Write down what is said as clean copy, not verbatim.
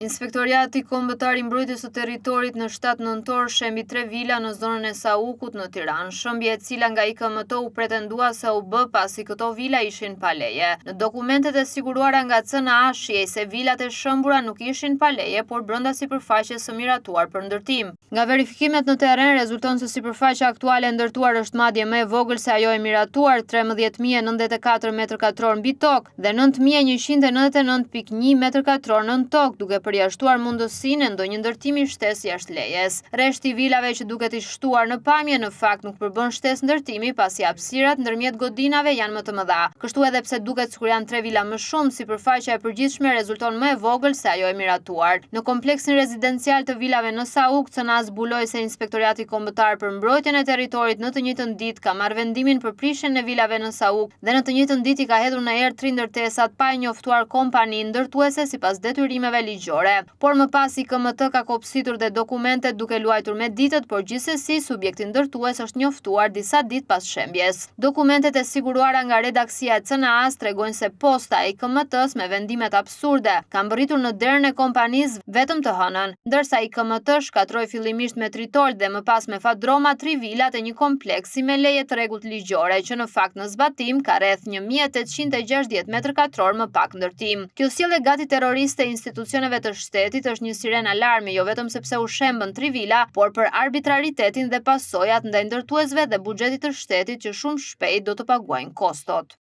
Inspektoriati Kombëtar i Mbrojtjes së Territorit në 7 nëntor shembi 3 vila në zonën e Saukut në Tiranë, shembje e cila nga IKMT u pretendua se u bë pasi këto vila ishin pa leje. Në dokumentet e siguruara nga CNA shihej se vilat e shëmbura nuk ishin pa leje, por brenda sipërfaqes së miratuar për ndërtim. Nga verifikimet në terren rezulton se sipërfaqja aktuale e ndërtuar është madje më e vogël se ajo e miratuar, 13.094 m2 mbi tokë dhe 9.199.1 m2 nën tokë, duke përjashtuar mundësinë e ndonjë ndërtimi shtesë jashtë lejes. Reshti vilave që duket i shtuar në pamje në fakt nuk përbën shtesë ndërtimi pasi hapësirat ndërmjet godinave janë më të mëdha. Kështu edhe pse duket sikur janë 3 vila më shumë, sipërfaqja e përgjithshme rezulton më e vogël se ajo e miratuar. Në kompleksin rezidencial të vilave në Sauk, CNA zbuloi se Inspektoriati Kombëtar për Mbrojtjen e Territorit në të njëjtën ditë ka marrë vendimin për prishjen e vilave në Sauk dhe në të njëjtën ditë i ka hedhur në erë 3 ndërtesat pa e njoftuar kompani ndërtuese sipas detyrimeve ligjore. Por më pas IKMT ka kopsitur dhe dokumentet duke luajtur me ditët, por gjithsesi subjekti ndërtues është njoftuar disa ditë pas shembjes. Dokumentet e siguruara nga redaksia e CNA-s tregojnë se posta e IKMT-s me vendimet absurde ka mbërritur në derën e kompanisë vetëm të hënën, ndërsa IKMT shkatroi fillimisht me Tritol dhe më pas me Fadroma 3 vilat e një kompleksi me leje të rregullt ligjore që në fakt në zbatim ka rreth 1.860 m2 më pak ndërtim. Kjo sjellje gati terroriste e institucioneve të shtetit është një siren alarmi, jo vetëm sepse u shembën 3 vila, por për arbitraritetin dhe pasojat ndaj ndërtuesve dhe buxhetit të shtetit që shumë shpejt do të paguajnë kostot.